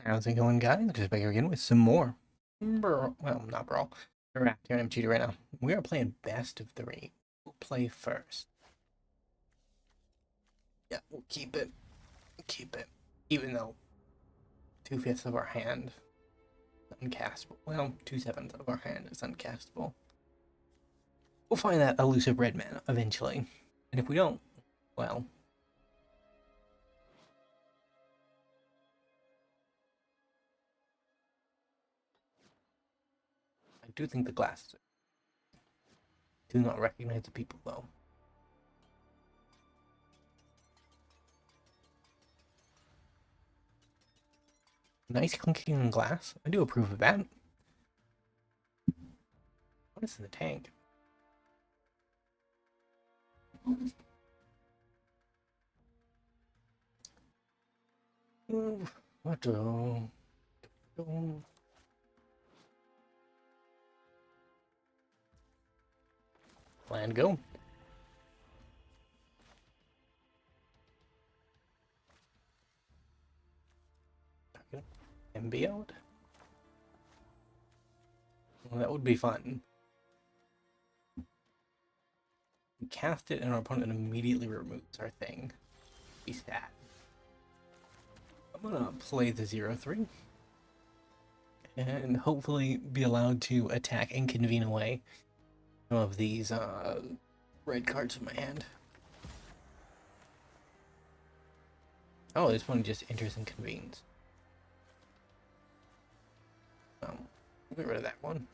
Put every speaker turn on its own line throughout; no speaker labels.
How's it going, guys? Just back here again with some more not Brawl. Interact here on MGD right now. We are playing best of three. We'll play first. Yeah, we'll keep it. Keep it. Even though 2/5 of our hand is uncastable. Well, 2/7 of our hand is uncastable. We'll find that elusive red man eventually. And if we don't, well. I do think the glasses do not recognize the people though. Nice clinking on glass. I do approve of that. What is in the tank? What do? Land go. Symbiote? Well, that would be fun. We cast it and our opponent immediately removes our thing. Be sad. I'm gonna play the 0/3 and hopefully be allowed to attack and convene away some of these red cards in my hand. Oh, this one just enters and convenes. We'll get rid of that one.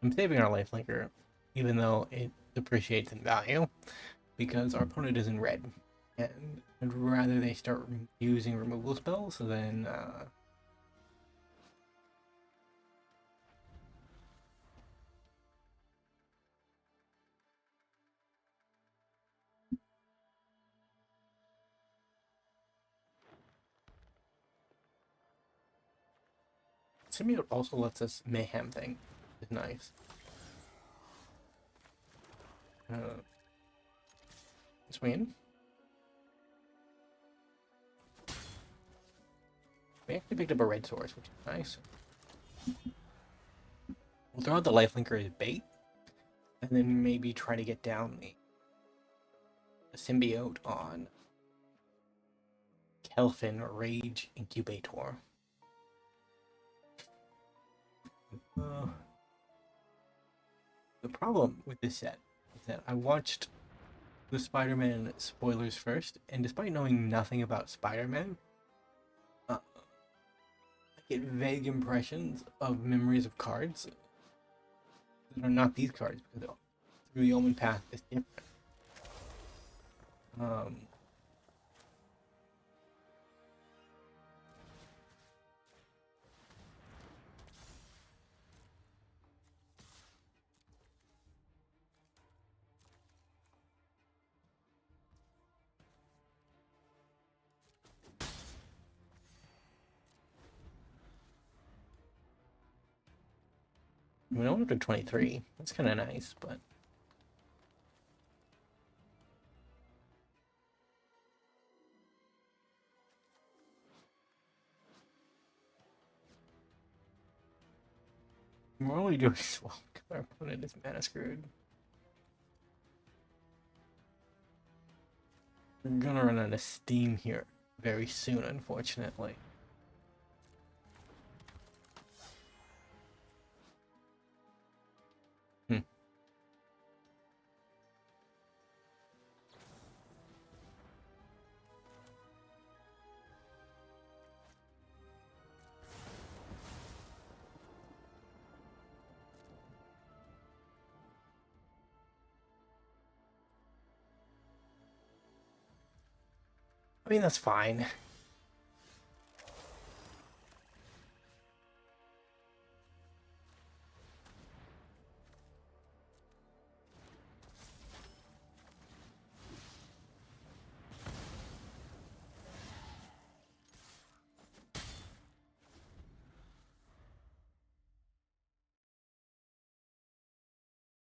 I'm saving our lifelinker, even though it depreciates in value, because our opponent is in red. And I'd rather they start using removal spells than Symbiote also lets us mayhem thing. It's nice. Swing. We actually picked up a red source, which is nice. We'll throw out the lifelinker as bait, and then maybe try to get down the symbiote on Kelfin Rage Incubator. The problem with this set is that I watched the Spider-Man spoilers first, and despite knowing nothing about Spider-Man, I get vague impressions of memories of cards that are not these cards because through the Omenpath is different. I mean, I went up to 23. That's kind of nice, but we're only doing well because our opponent is mana screwed. We're gonna run out of steam here very soon, unfortunately. I mean, that's fine.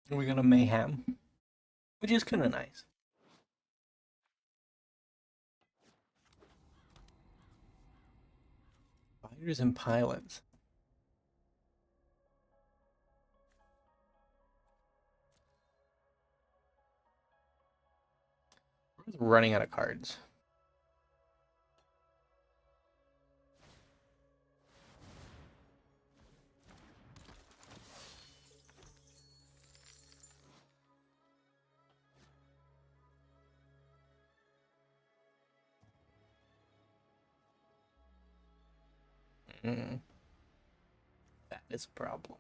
We're gonna mayhem, which is kind of nice. Leaders and pilots. We're running out of cards. That is a problem.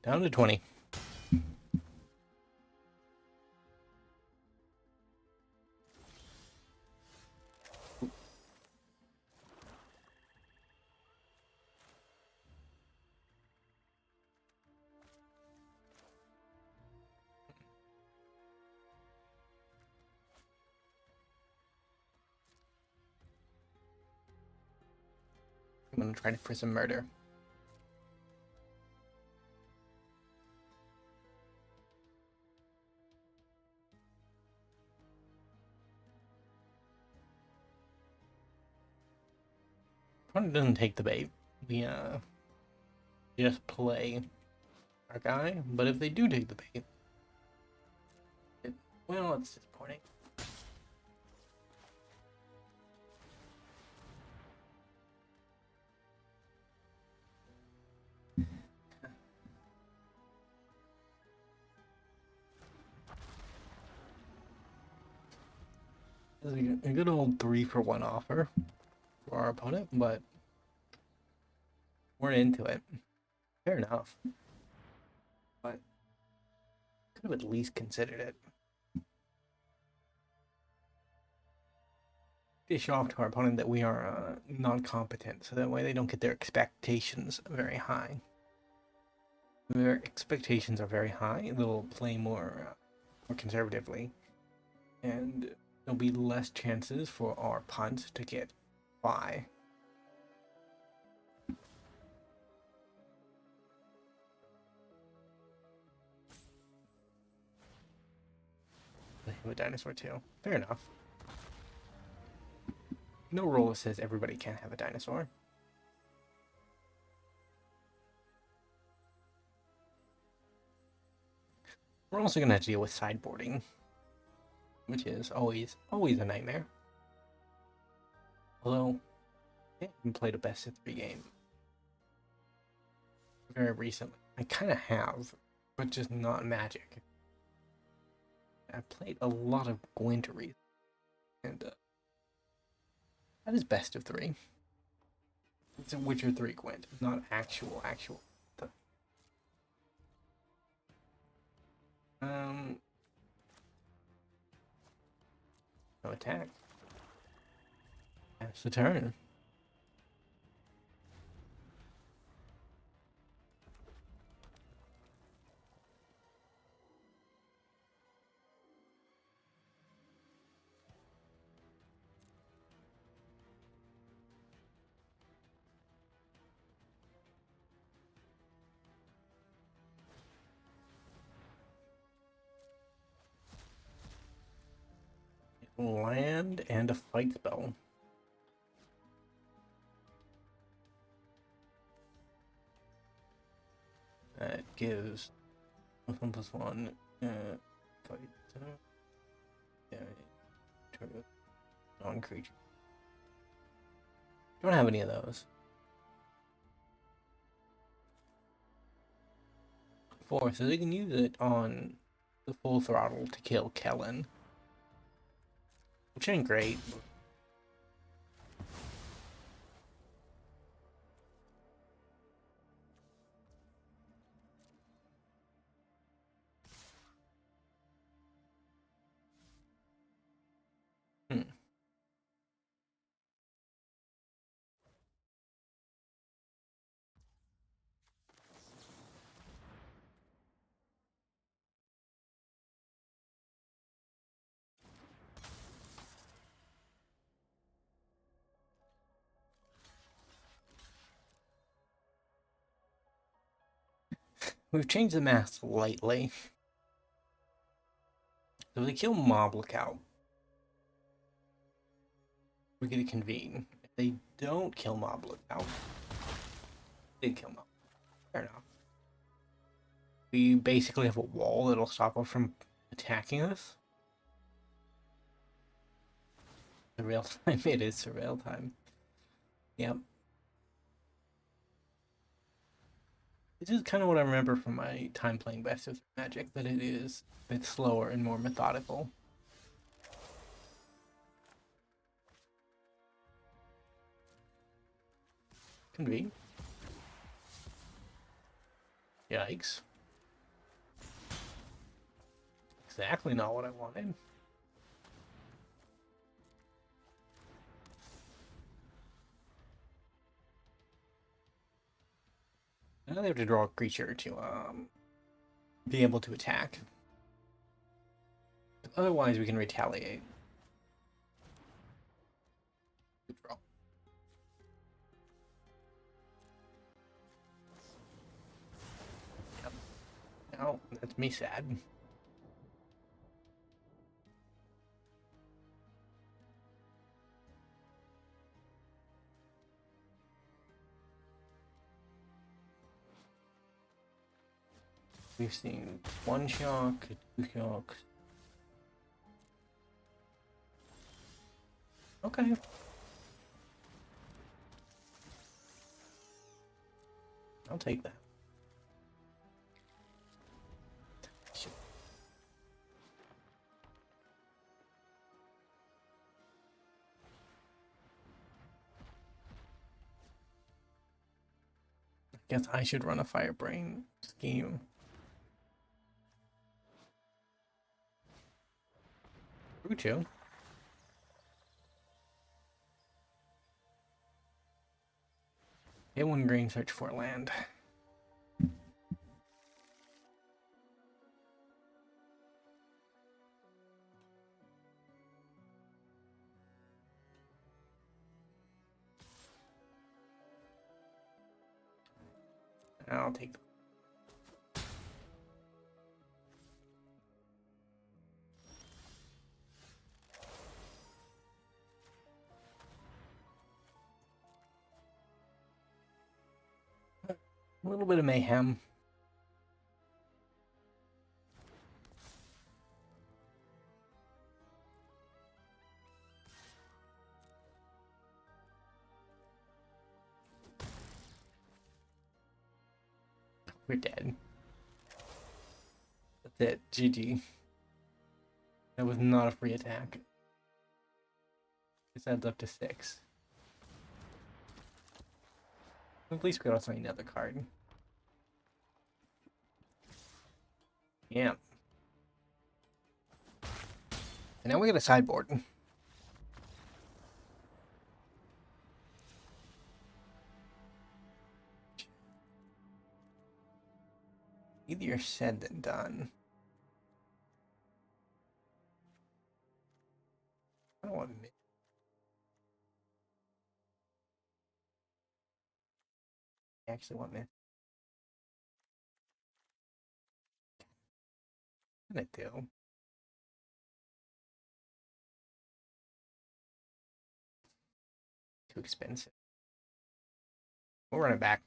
Down to 20. I'm gonna try for some murder. Opponent doesn't take the bait. We just play our guy, but if they do take the bait, well, it's disappointing. It's a good old 3-for-1 offer for our opponent, but we're into it. Fair enough. But could have at least considered it. To show off to our opponent that we are non-competent, so that way they don't get their expectations very high. If their expectations are very high, they'll play more conservatively, and there'll be less chances for our punt to get by. They have a dinosaur too. Fair enough. No rule that says everybody can't have a dinosaur. We're also going to have to deal with sideboarding, which is always a nightmare. Although, I haven't played a best of 3 game very recently. I kind of have, but just not Magic. I've played a lot of Gwent recently, and that is best of 3. It's a Witcher 3 Gwent, not actual. No attack. That's the turn. Land and a fight spell. That gives +1/+1. Fight. Non-creature. Don't have any of those. 4, so they can use it on the full throttle to kill Kellen, which ain't great. We've changed the math slightly. So if they kill Mob Lookout, we get to convene. If they don't kill Mob Lookout, they kill Mob. Fair enough. We basically have a wall that'll stop us from attacking us. Surreal time. It is surreal time. Yep. This is kind of what I remember from my time playing Best of Magic, that it is a bit slower and more methodical. Convene. Yikes. Exactly not what I wanted. Now they have to draw a creature to be able to attack. Otherwise, we can retaliate. Good draw. Yep. Now that's me sad. We've seen one shock, two shocks. Okay. I'll take that. Shoot. I guess I should run a Firebrain scheme. Rucho. Hit one green, search for land. I'll take them. A little bit of mayhem. We're dead. That's it. GG. That was not a free attack. This adds up to 6. At least we got also another card. Yeah. And now we got a sideboard. Easier said than done. I don't want to miss. I actually want this. What can I do? Too expensive. We'll run it back.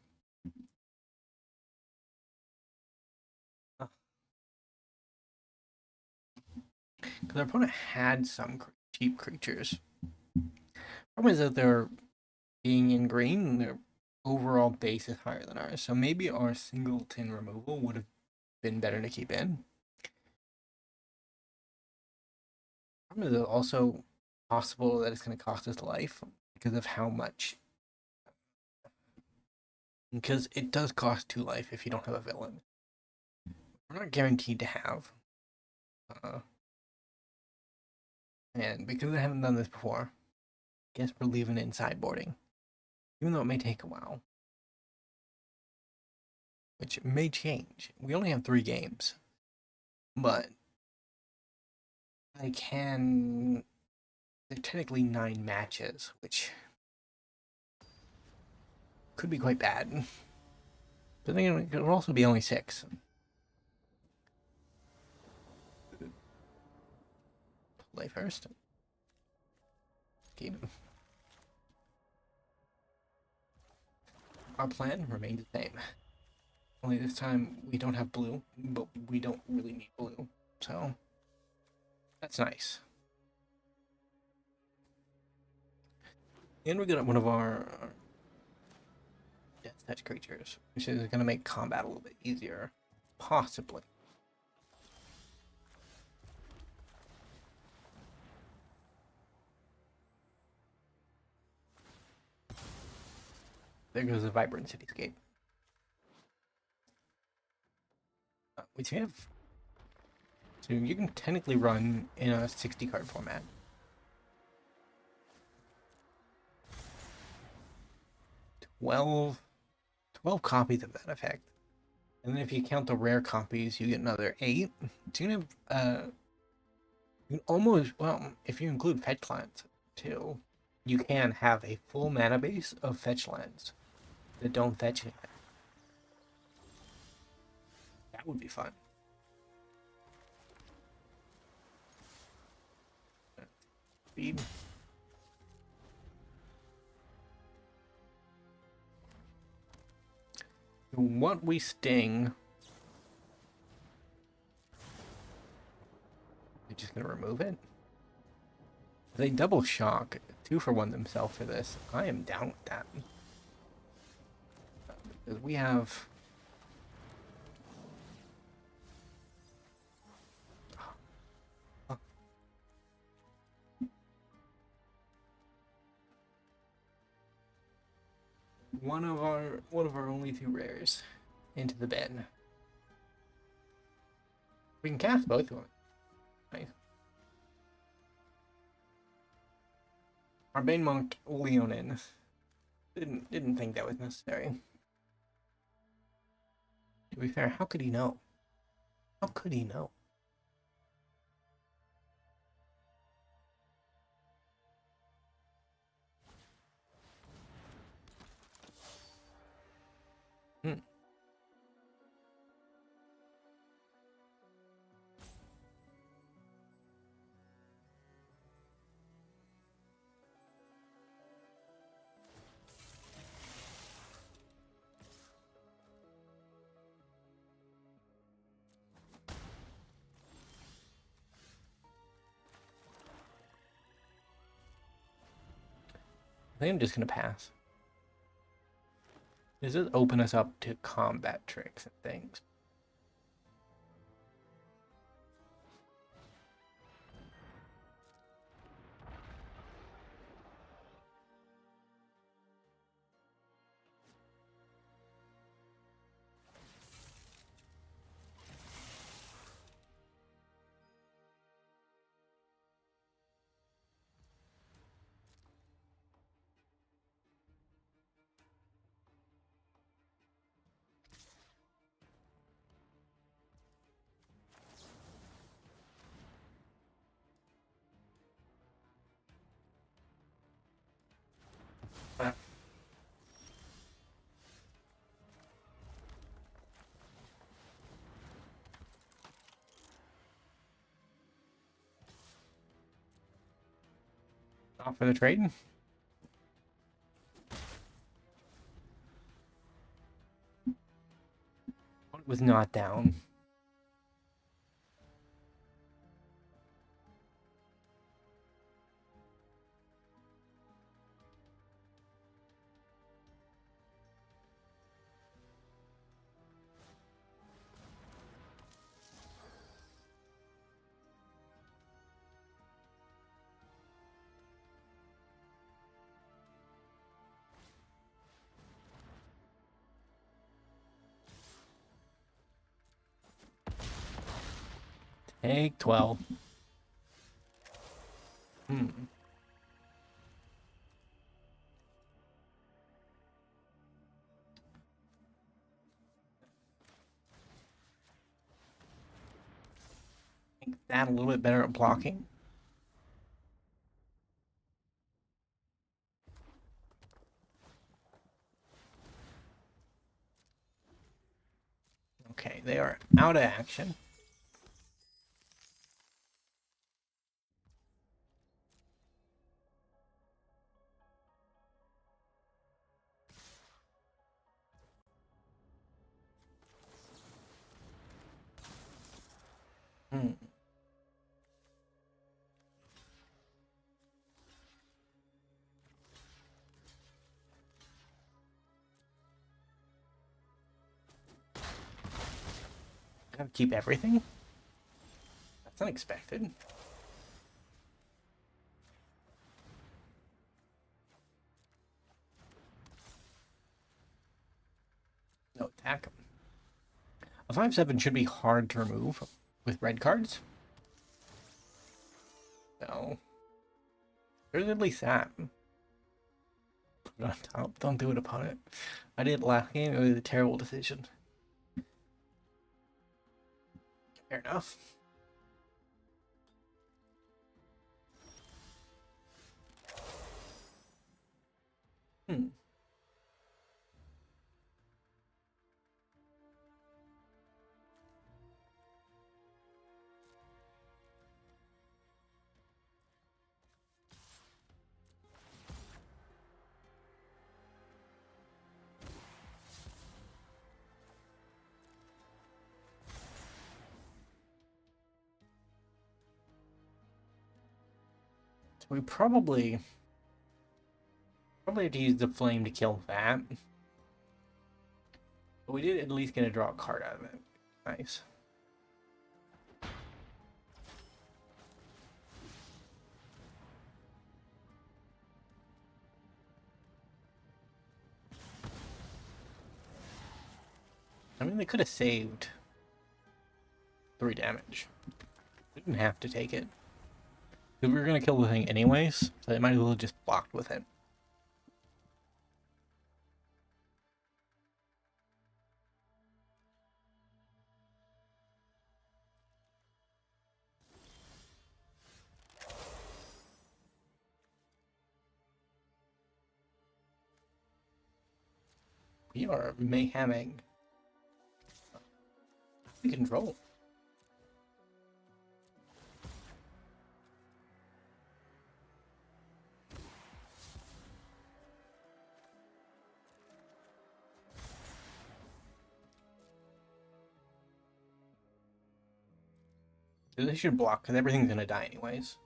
Because our opponent had some cheap creatures. Problem is that they're being in green, their overall base is higher than ours. So maybe our singleton removal would have been better to keep in. Problem is also possible that it's going to cost us life because of how much. Because it does cost 2 life if you don't have a villain. We're not guaranteed to have. And because I haven't done this before, I guess we're leaving it in sideboarding. Even though it may take a while. Which may change. We only have 3 games. But I can. They're technically 9 matches, which could be quite bad. But then it could also be only 6. Play first. Keep. Our plan remains the same. Only this time we don't have blue, but we don't really need blue. So that's nice. And we got one of our death touch creatures, which is going to make combat a little bit easier. Possibly. There goes the vibrant cityscape. We have. So you can technically run in a 60 card format. 12 copies of that effect. And then if you count the rare copies, you get another 8. So you can almost, well, if you include fetch lands too, you can have a full mana base of fetch lands that don't fetch anything. That would be fun. Speed. What we sting. They're just gonna remove it. They double shock 2 for 1 themselves for this. I am down with that. Because we have. One of our only 2 rares into the bin. We can cast both of them. Nice. Our Bane Monk Leonin didn't think that was necessary. To be fair, how could he know? How could he know? Hmm. I think I'm just gonna pass. Does this open us up to combat tricks and things? Off for the trade. It was not down. Take 12. Hmm. Make that a little bit better at blocking. Okay, they are out of action. Hmm. Gotta keep everything? That's unexpected. No, attack them. A 5/7 should be hard to remove with red cards. No. There's at least that. Put it on top. Don't do it upon it. I did it last game. It was a terrible decision. Fair enough. Hmm. So we probably have to use the flame to kill that. But we did at least get to draw a card out of it. Nice. I mean, they could have saved 3 damage. We didn't have to take it. We were going to kill the thing anyways, so they might as well have just blocked with it. We are mayheming the control. So they should block, because everything's going to die anyways.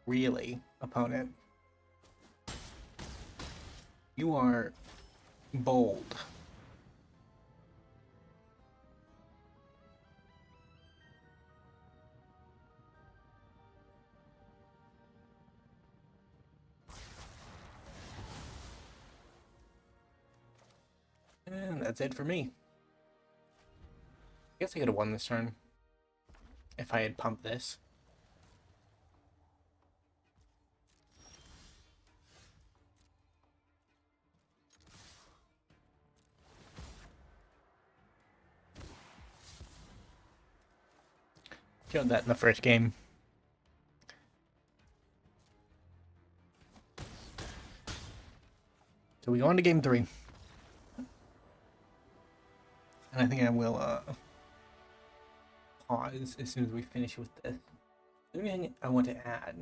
Really, opponent. You are bold. And that's it for me. I guess I could have won this turn if I had pumped this. Killed that in the first game. So we go on to game 3. And I think I will pause as soon as we finish with this. Is there anything I want to add?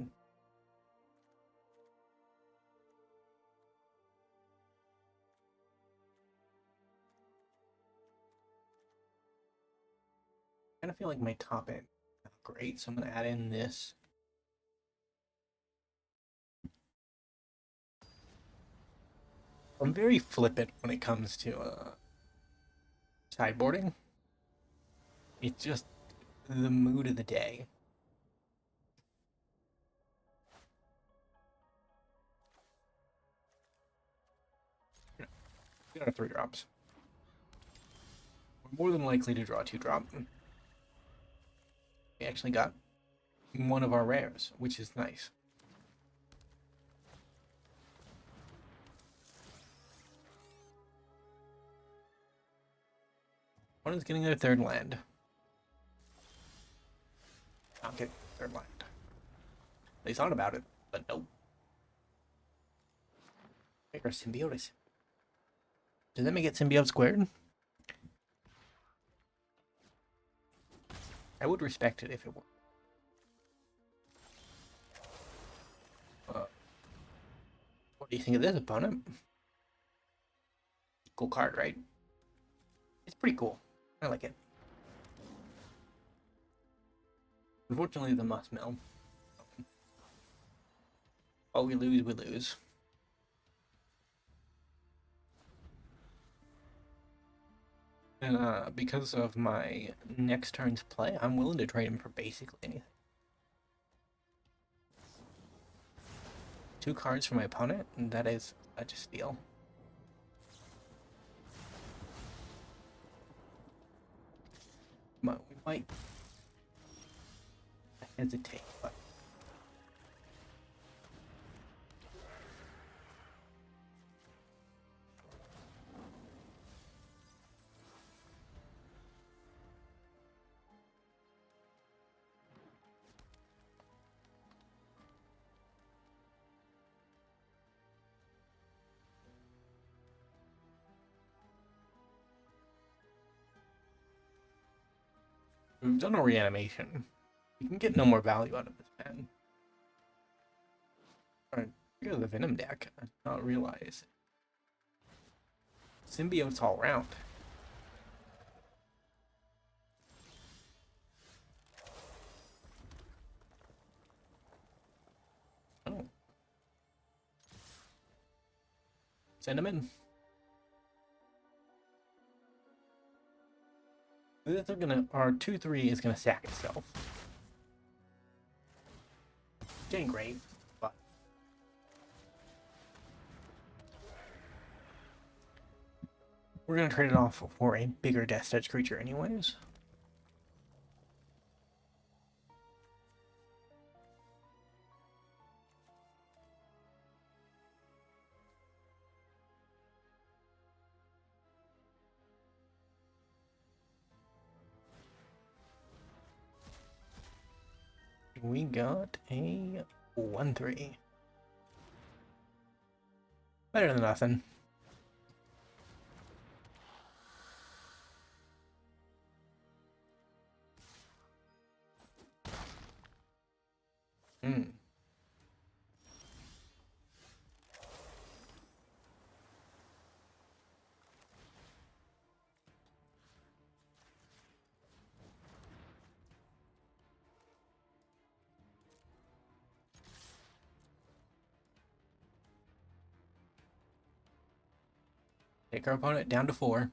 I kind of feel like my top end is not great, so I'm going to add in this. I'm very flippant when it comes to sideboarding. It's just the mood of the day. We got our 3 drops. We're more than likely to draw a 2-drop. We actually got one of our rares, which is nice. One is getting their 3rd land. I'll get 3rd land. They thought about it, but nope. Make our symbiosis. Does that make it symbiote squared? I would respect it if it were. What do you think of this opponent? Cool card, right? It's pretty cool. I like it. Unfortunately, the must mill. Oh, we lose, we lose. And because of my next turn's play, I'm willing to trade him for basically anything. 2 cards for my opponent, and that is such a steal. But we might hesitate, but we've done a reanimation. We can get no more value out of this man. Alright, we got the Venom deck. I did not realize. Symbiotes all around. Oh. Send him in. This is gonna, our 2/3 is gonna sack itself. Which ain't great, but we're gonna trade it off for a bigger Death Touch creature anyways. We got a 1/3. Better than nothing. Hmm. Take our opponent down to 4.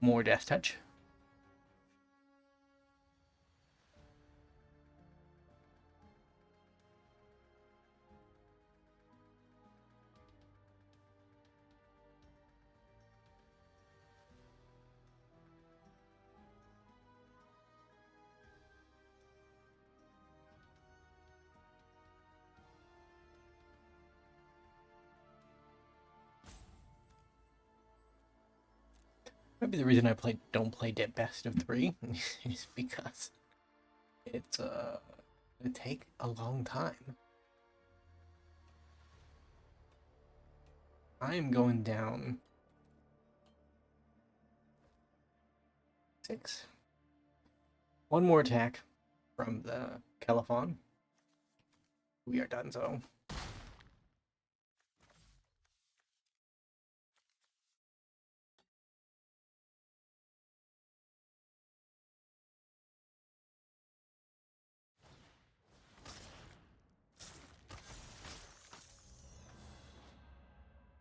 More Death Touch. Maybe the reason I don't play best of 3 is because it's it take a long time. I am going down 6. One more attack from the Caliphon. We are done so.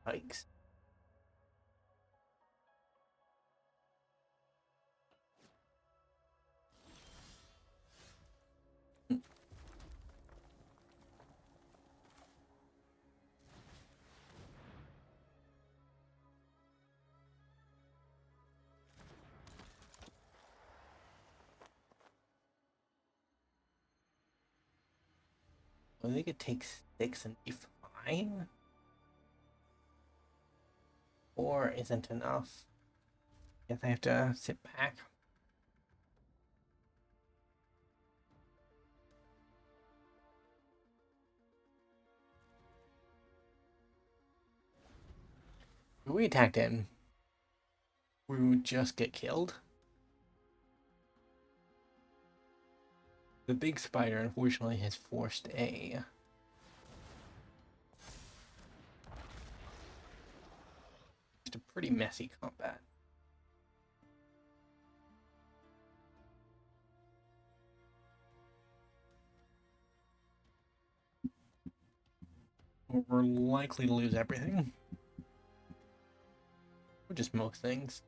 Hikes. I think it takes 6 and be fine. 4 isn't enough. Guess I have to sit back. If we attacked in, we would just get killed. The big spider, unfortunately, has forced a pretty messy combat. We're likely to lose everything. Or just most things.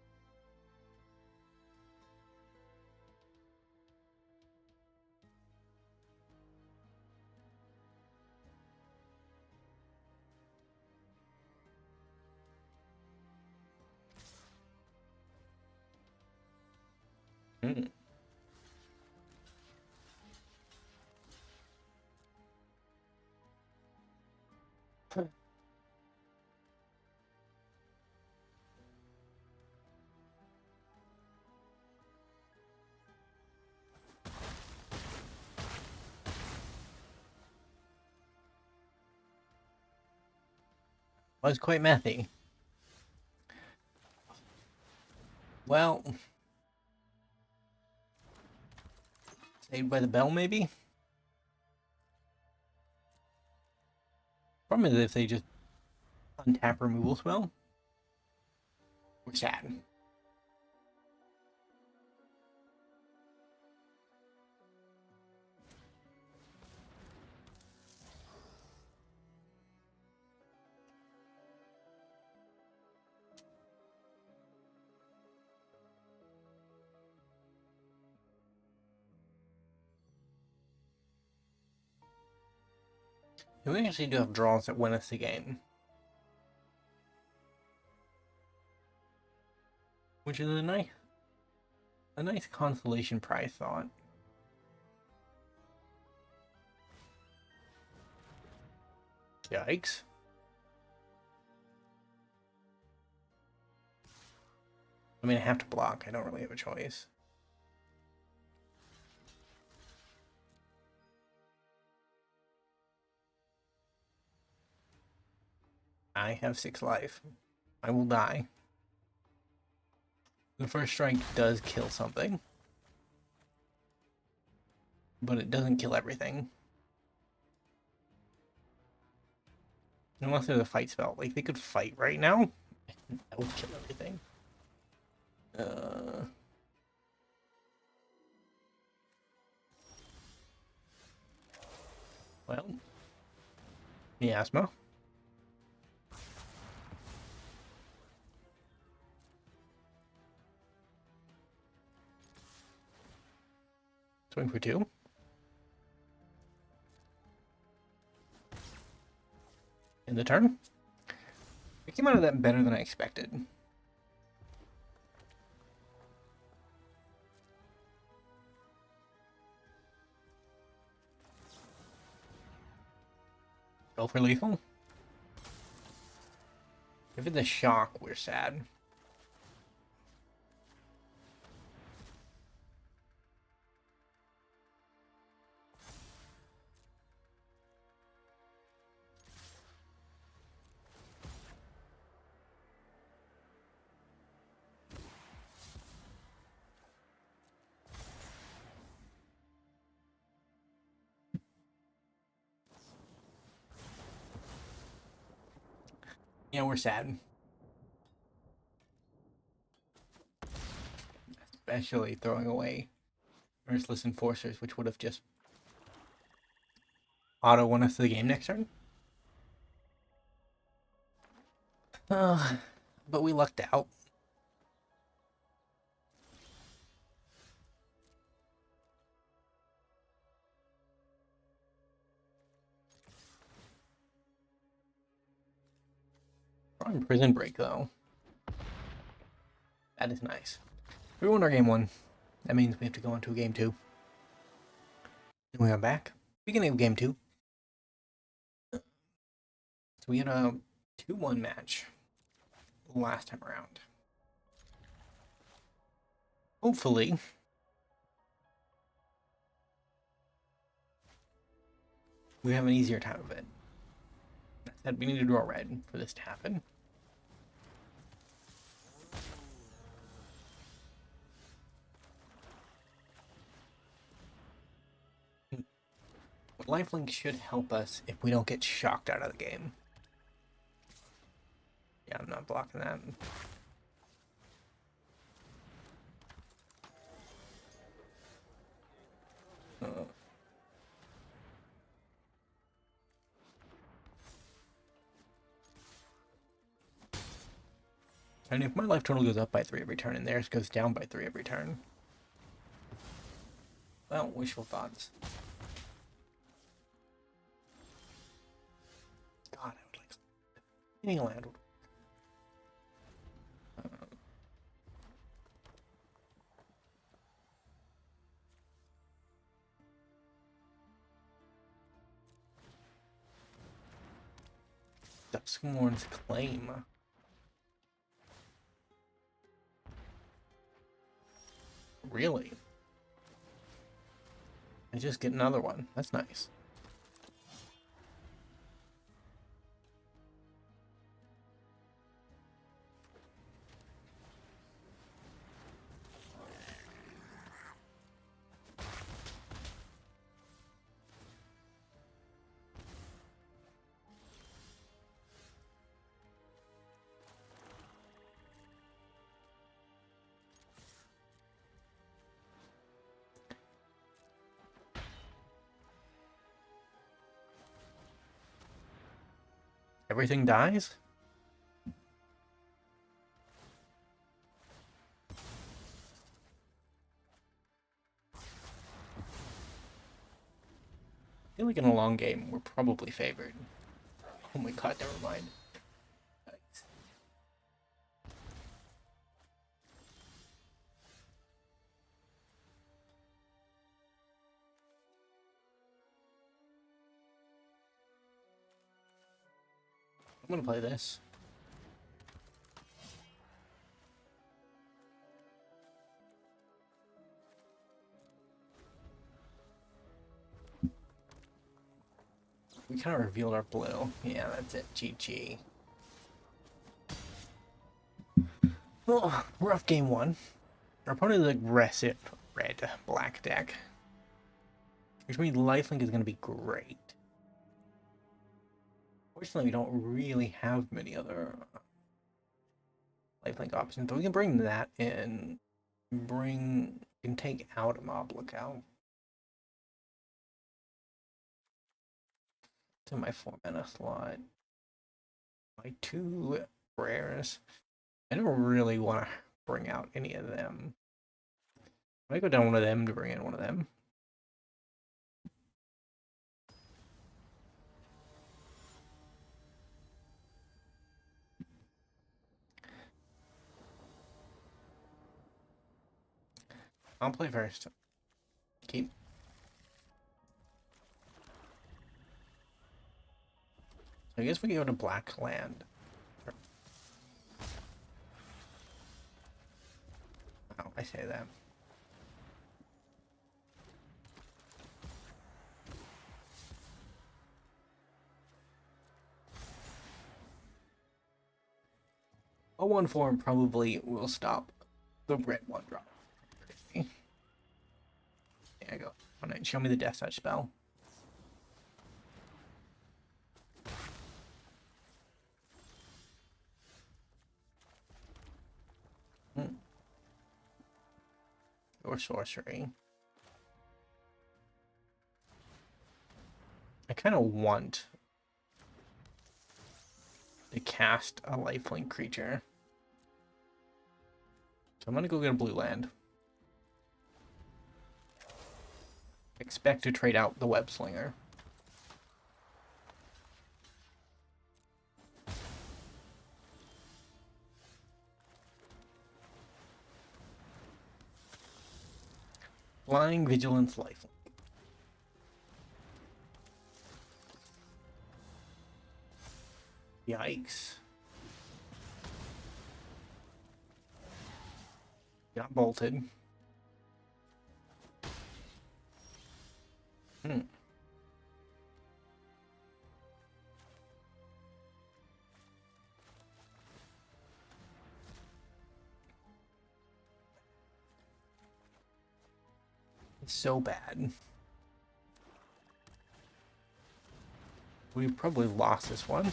Hmm. Was quite methy. Well, saved by the bell, maybe? Problem is if they just untap removal spell, we're sad. And we actually do have draws that win us the game. Which is a nice consolation prize thought. Yikes. I mean, I have to block. I don't really have a choice. I have 6 life. I will die. The first strike does kill something. But it doesn't kill everything. Unless there's a fight spell. Like, they could fight right now. That would kill everything. Well. Miasma. Swing for 2. In the turn. We came out of that better than I expected. Go for lethal. If it's a shock, we're sad. Yeah, we're sad. Especially throwing away Merciless Enforcers, which would have just auto won us the game next turn. But we lucked out. We're on Prison Break, though. That is nice. We won our game 1. That means we have to go into game 2. And we are back. Beginning of game 2. So we had a 2-1 match last time around. Hopefully, we have an easier time of it. That said, we need to draw red for this to happen. Lifelink should help us if we don't get shocked out of the game. Yeah, I'm not blocking that. And if my life total goes up by 3 every turn and theirs goes down by 3 every turn, well, wishful thoughts. God, I would like any land. Duskmourn's Claim. Really? I just get another one. That's nice. Everything dies? I feel like in a long game, we're probably favored. Oh my god, never mind. Nice. I'm gonna play this. We kind of revealed our blue. Yeah, that's it. GG. Well, rough game one. Our opponent is aggressive red-black deck. Which means lifelink is going to be great. Fortunately, we don't really have many other lifelink options, but we can bring that in. Can take out a mob lookout. To my 4-mana slot. My 2 rares. I don't really want to bring out any of them. I go down one of them to bring in one of them. I'll play first. Keep. So I guess we can go to black land. Oh, I say that. A 1/4 probably will stop the red 1-drop. There you go. Show me the Death Touch spell. Or sorcery. I kind of want to cast a lifelink creature. So I'm gonna go get a blue land. Expect to trade out the Web Slinger. Flying Vigilance lifelink. Yikes. Got bolted. It's so bad. We probably lost this one.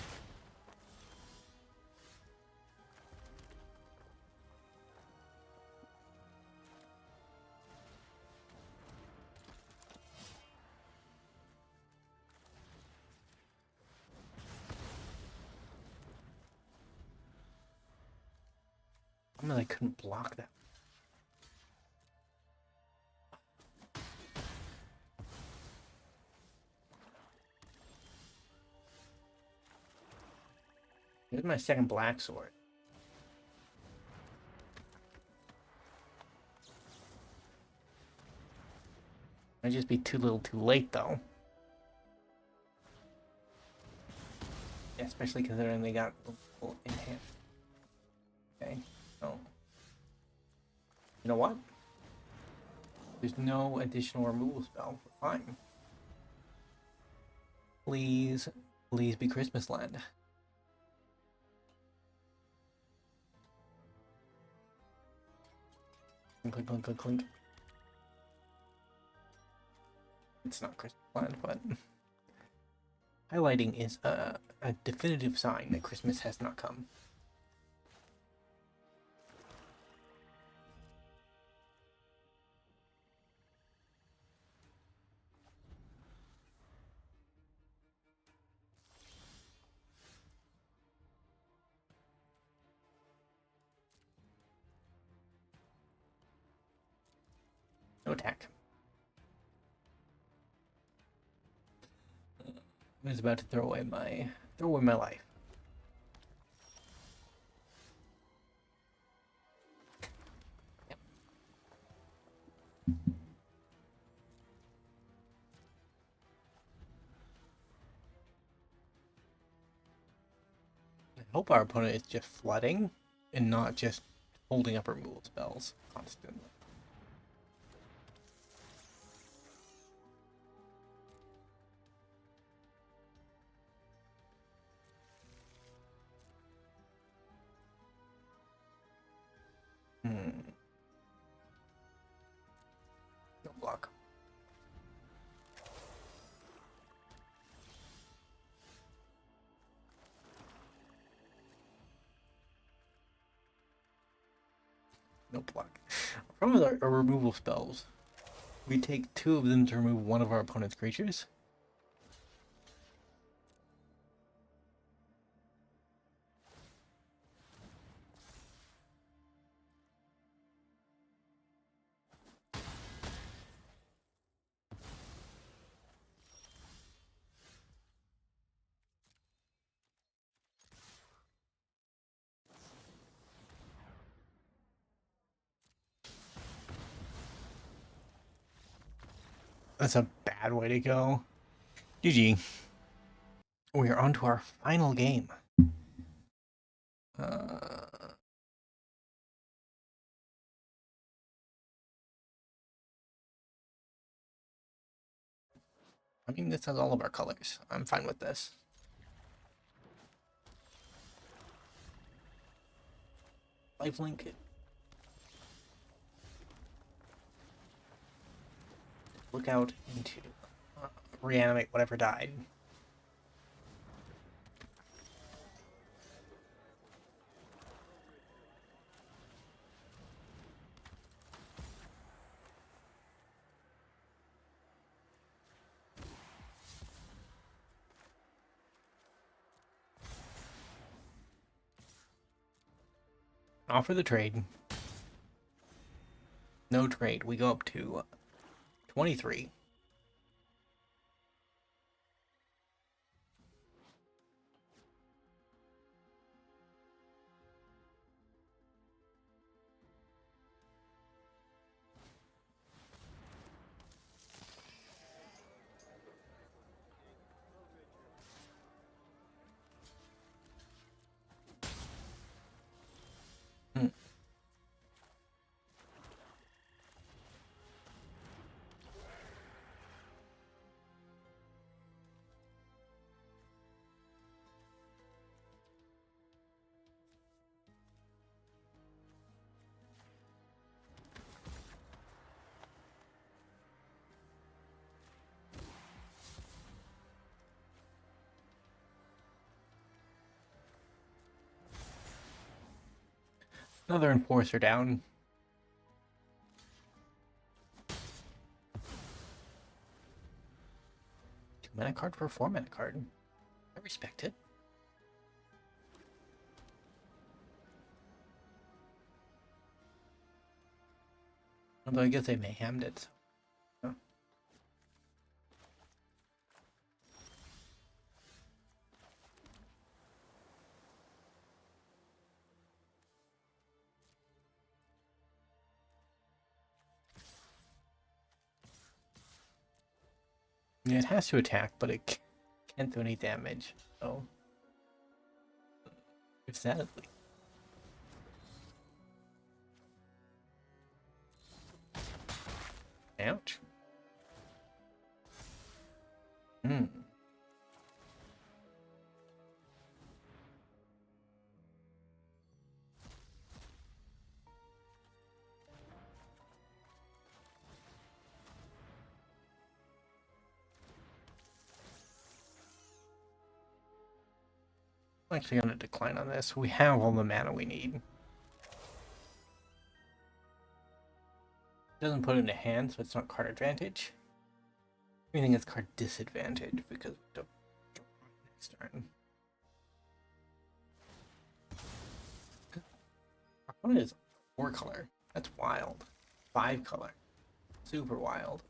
I mean, I couldn't block that. Here's my second black sword. Might just be too little too late, though. Yeah, especially considering they got in hand. Okay, so. You know what? There's no additional removal spell. Fine. Please, please be Christmas Land. Clink, clink, clink, clink. It's not Christmas Land, but highlighting is a definitive sign that Christmas has not come. No attack. I was about to throw away my life. I hope our opponent is just flooding and not just holding up removal spells constantly. No block. No block. From our removal spells, we take 2 of them to remove one of our opponent's creatures. That's a bad way to go. GG. We are on to our final game. I mean, this has all of our colors. I'm fine with this. Lifelink. Look out into reanimate whatever died. Offer the trade. No trade. We go up to 23. Another enforcer down. 2-mana card for a 4-mana card. I respect it. Although I guess they mayhemmed it. So. Yeah, it has to attack, but it can't do any damage. So, sadly. Ouch. Hmm. I'm actually going to decline on this. We have all the mana we need. Doesn't put it into hand, so it's not card advantage. I think it's card disadvantage because we don't next turn. Our opponent is 4 color. That's wild. 5 color. Super wild.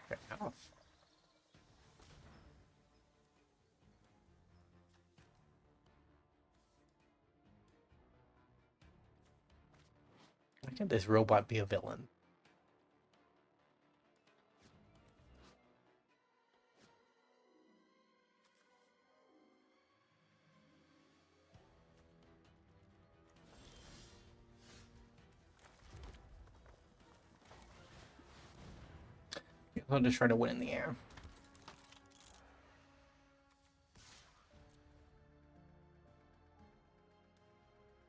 Fair enough. Why can't this robot be a villain? I'll just try to win in the air.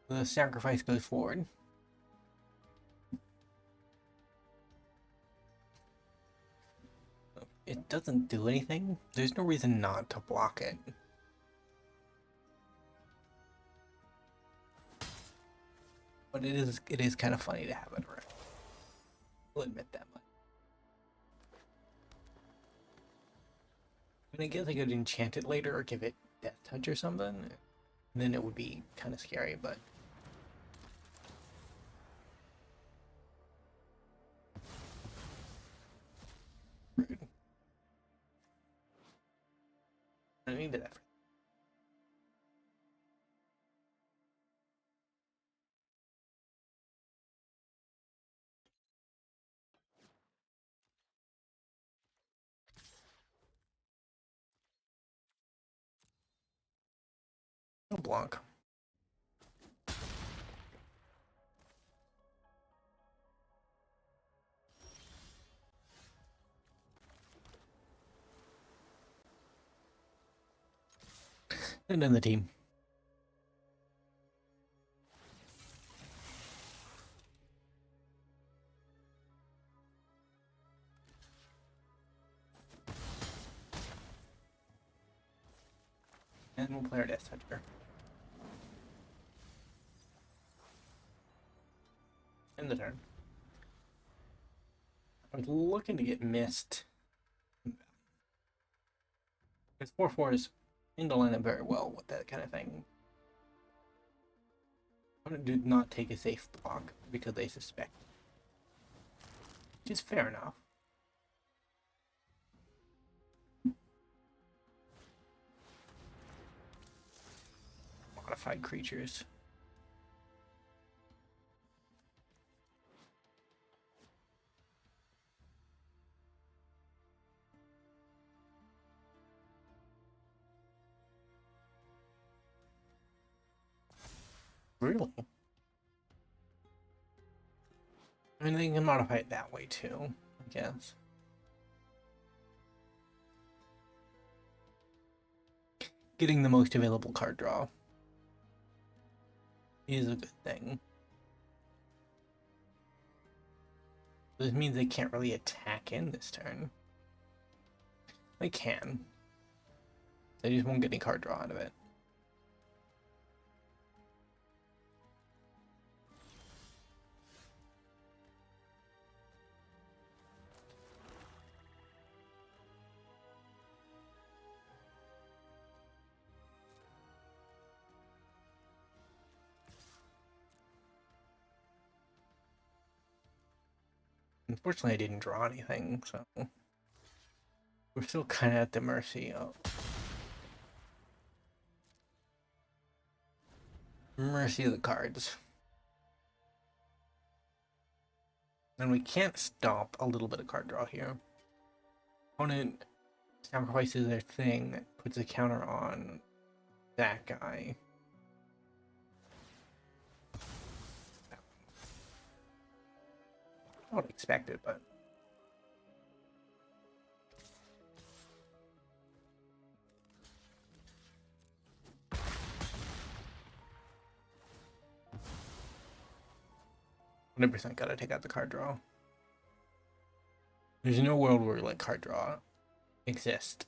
The sacrifice goes forward. It doesn't do anything. There's no reason not to block it. But it is kind of funny to have it around. I'll admit that much. I mean, I guess I could enchant it later or give it Death Touch or something. Then it would be kind of scary, but... Rude. I needed that. No block. And then the team. And we'll play our Death Toucher. End the turn. I was looking to get missed. Because 4/4s in to line up very well with that kind of thing. Opponent did not take a safe block because they suspect. Which is fair enough. Modified creatures. Really? I mean, they can modify it that way too, I guess. Getting the most available card draw is a good thing. This means they can't really attack in this turn. They can. They just won't get any card draw out of it. Unfortunately, I didn't draw anything, so we're still kind of at the mercy of the cards. And we can't stop a little bit of card draw here. Opponent sacrifices their thing, puts a counter on that guy. I don't expect it, but 100% gotta take out the card draw. There's no world where like card draw exists.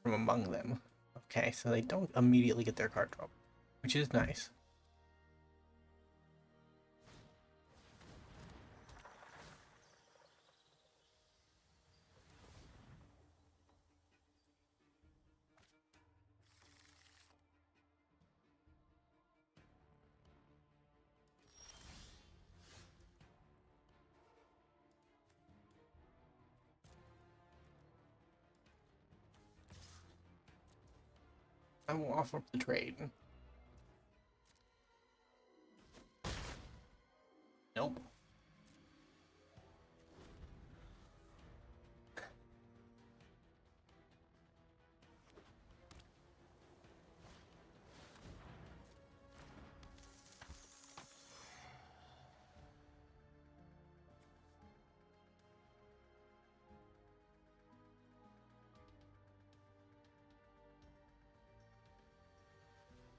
From among them. Okay, so they don't immediately get their card draw, which is nice. I will offer up the trade. Nope.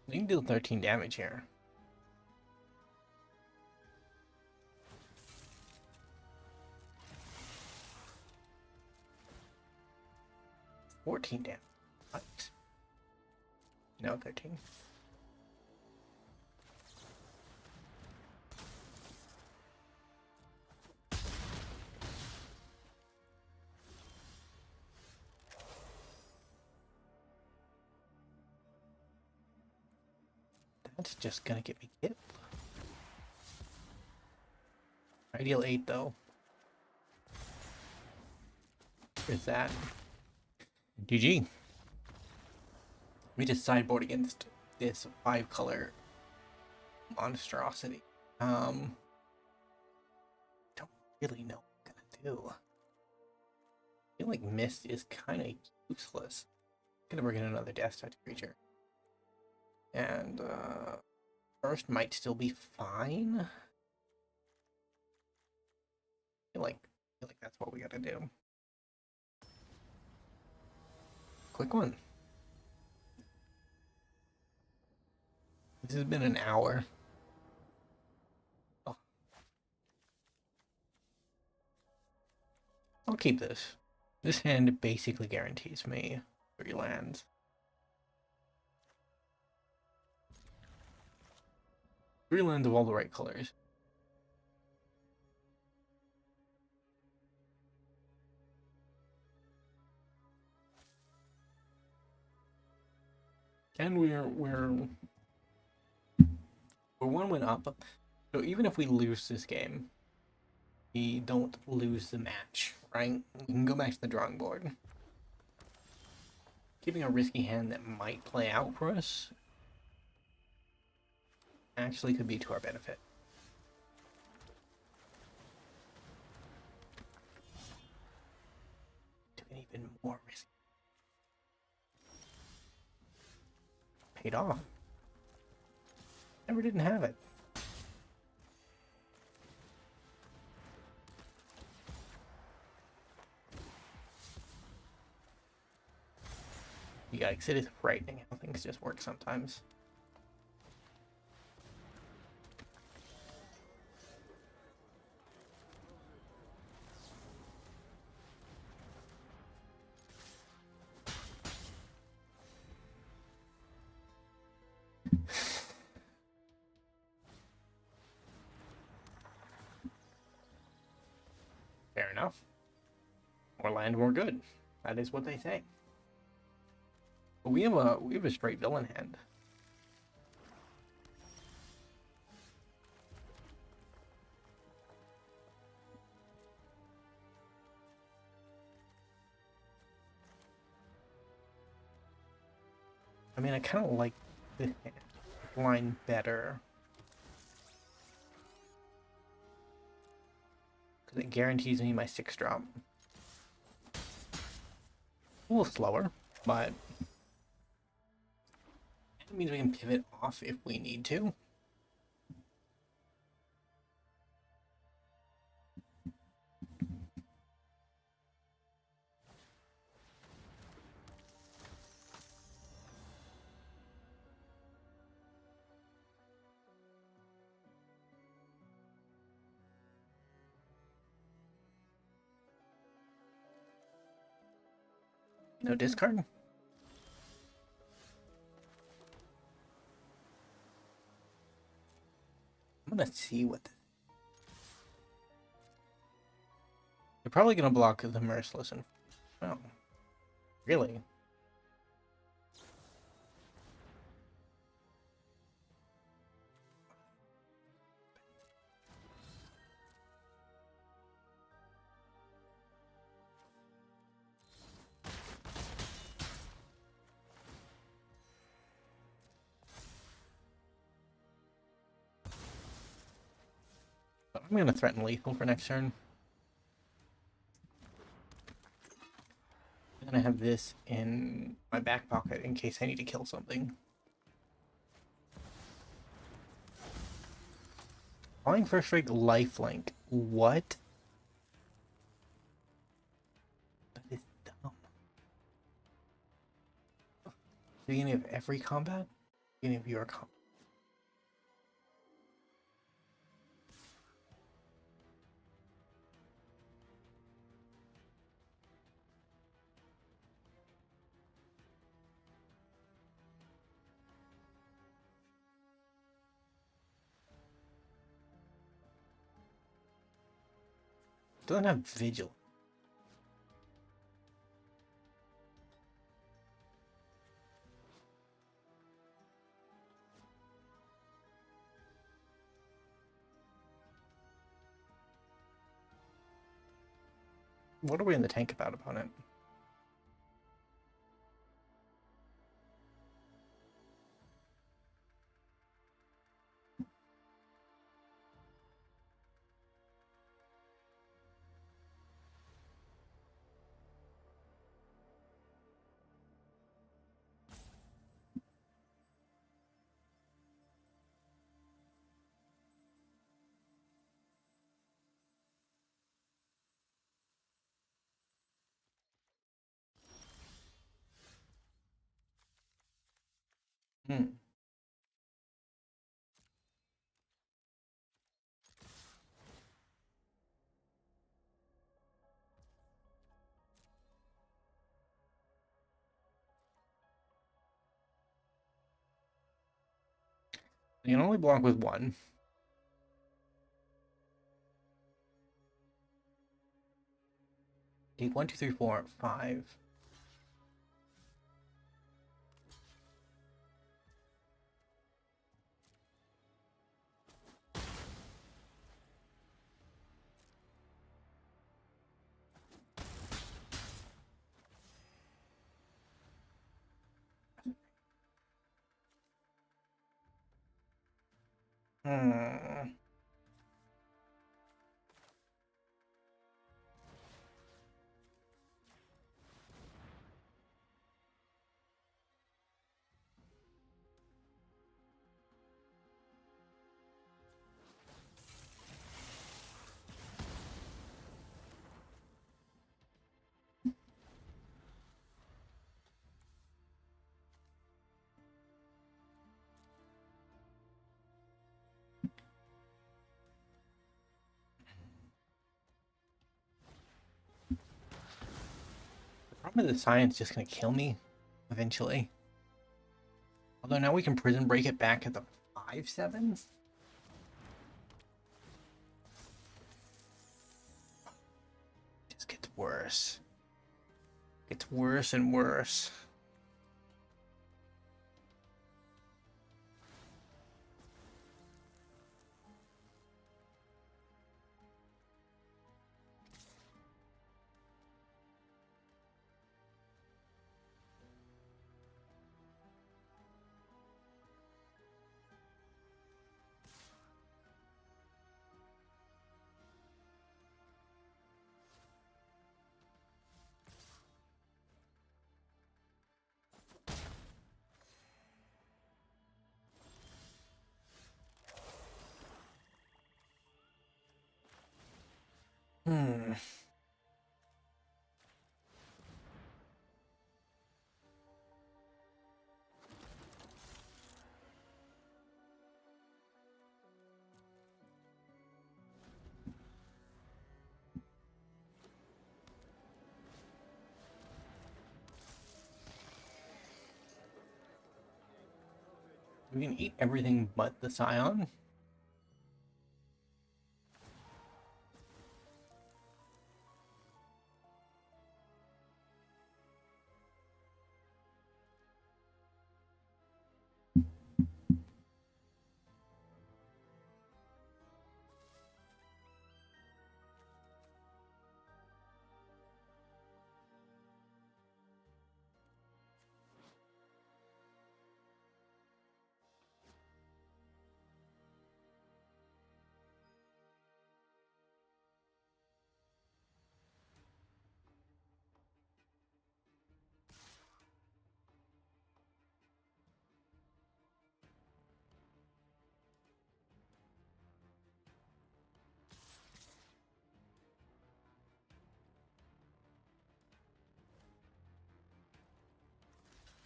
You can deal 13 damage here. $14 damage. What? No, 13. That's just gonna get me killed. Ideal 8 though. Is that GG? We just sideboard against this 5-color monstrosity. Don't really know what I'm gonna do. I feel like Mist is kind of useless. I'm gonna bring in another Death Touch creature. And first might still be fine. I feel like that's what we gotta do. Quick one. This has been an hour. Oh. I'll keep this. This hand basically guarantees me 3 lands. 3 lands of all the right colors. And we're 1 win up. So even if we lose this game, we don't lose the match, right? We can go back to the drawing board. Keeping a risky hand that might play out for us actually could be to our benefit. Doing even more risky. Paid off. Never didn't have it. Yikes, it is frightening how things just work sometimes. Fair enough. More land, more good. That is what they say. But we have a straight villain hand. I mean, I kind of like this line better because it guarantees me my 6-drop. A little slower, but it means we can pivot off if we need to. No discard. I'm gonna see what. They're probably gonna block the Merciless and. Oh, really? But I'm gonna threaten lethal for next turn. And I have this in my back pocket in case I need to kill something. Calling first strike lifelink. What? That is dumb. Beginning of every combat? Beginning of your combat. Doesn't have vigil. What are we in the tank about opponent? Hmm. You can only block with one. Take 1, 2, 3, 4, 5. Hmm. The problem is the science just gonna kill me eventually. Although now we can prison break it back at the 5/7. Just gets worse. Gets worse and worse. Hmm. We can eat everything but the Scion.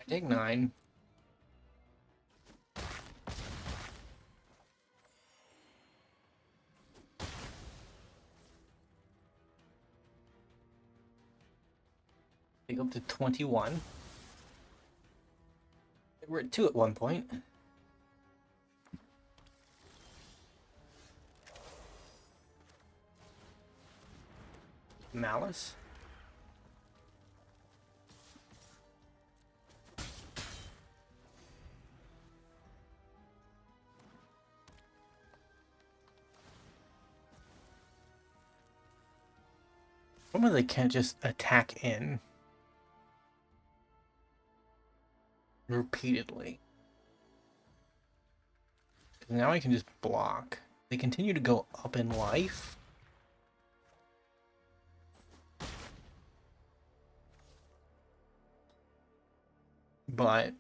I take 9. Take up to 21. We're at 2 at one point. Malice. Why they can't just attack in repeatedly? Because now I can just block. They continue to go up in life. But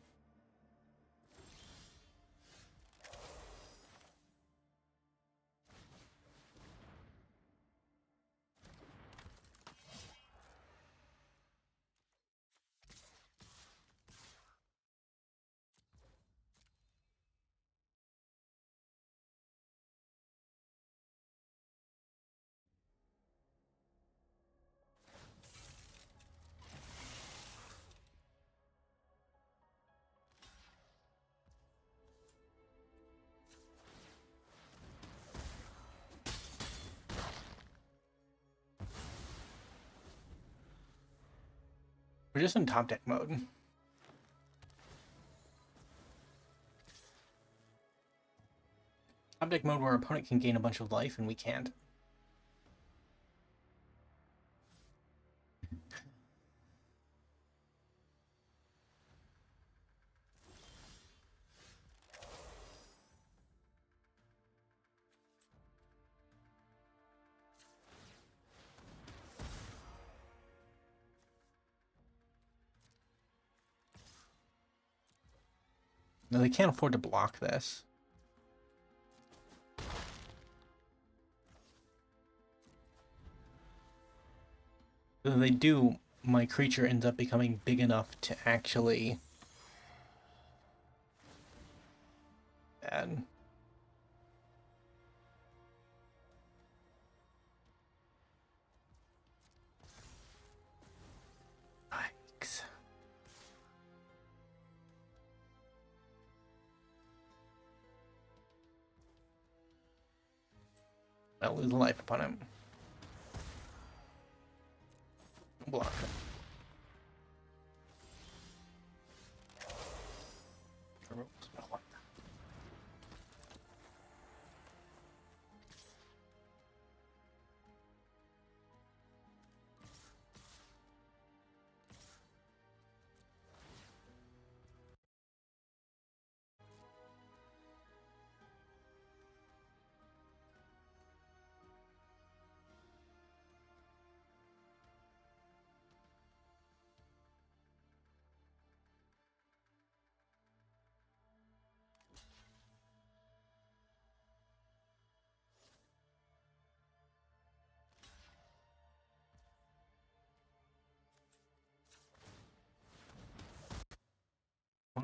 we're just in top deck mode. Top deck mode where our opponent can gain a bunch of life and we can't. No, they can't afford to block this. If they do, my creature ends up becoming big enough to actually bad. Yikes. I'll lose life upon him. Block him.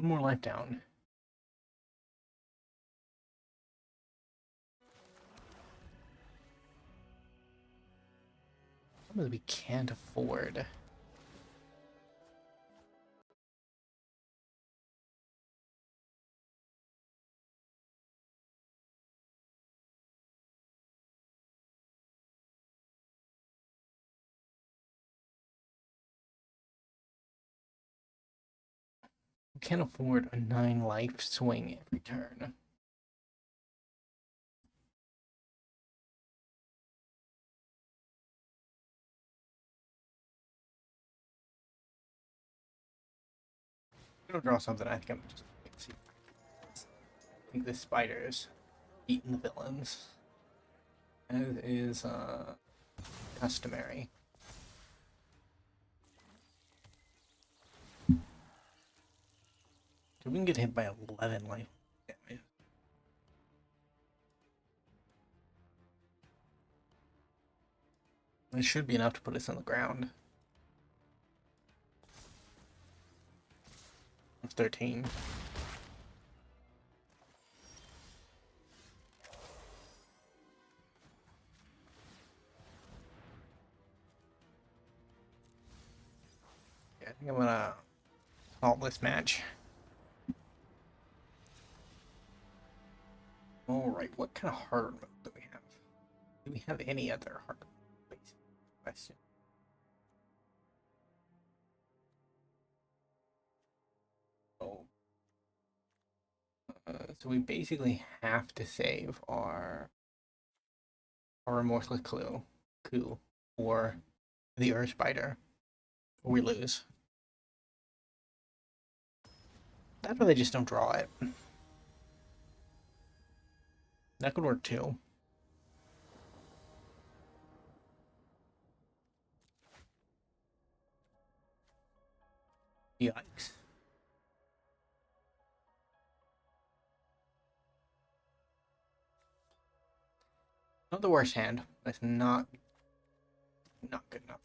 One more life down. Something we can't afford. We can't afford a 9 life swing every turn. I'm gonna draw something. I think I'm just see. I think the spider's eating the villains, as is customary. So we can get hit by 11 life damage. It should be enough to put us on the ground. It's 13. Yeah, I think I'm gonna halt this match. Alright, what kind of hard mode do we have? Do we have any other hard mode? Question. Oh. So we basically have to save our remorseless coup or the Earth Spider, or we lose. That's why they just don't draw it. That could work too. Yikes. Not the worst hand, but it's not good enough.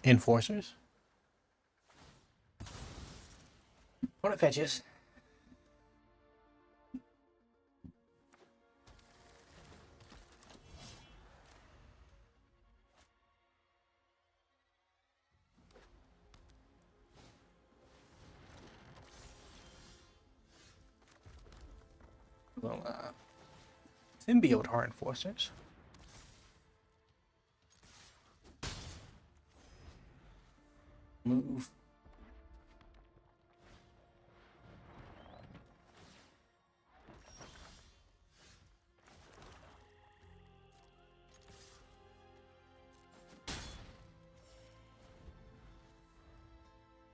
Enforcers. When it fetches. Well, symbiote our enforcers. Move.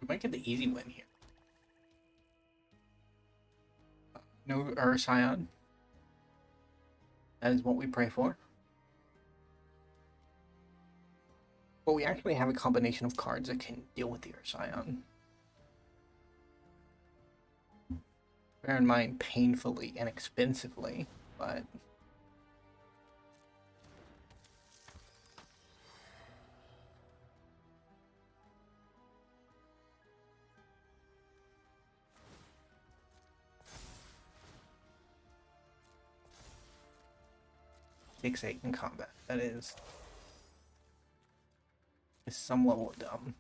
We might get the easy win here. No Urscion. That is what we pray for. But we actually have a combination of cards that can deal with the Urscion. Bear in mind, painfully and expensively, but... Takes 8 in combat. That is some level of dumb.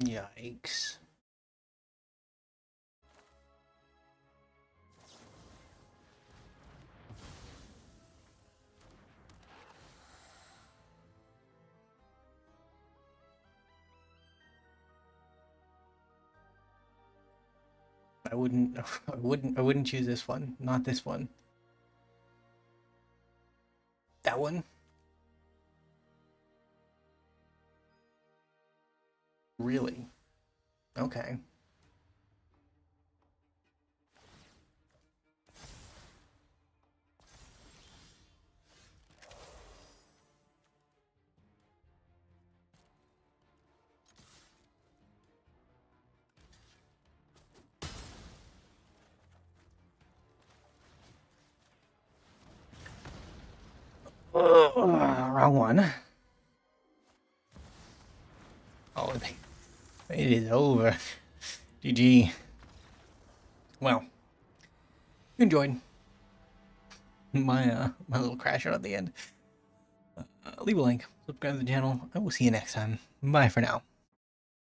Yikes. I wouldn't I wouldn't choose this one. Not this one. That one? Really? Okay. Wrong one. Oh, it is over. GG. Well, you enjoyed my little crash out at the end. Leave a like, subscribe to the channel. I will see you next time. Bye for now.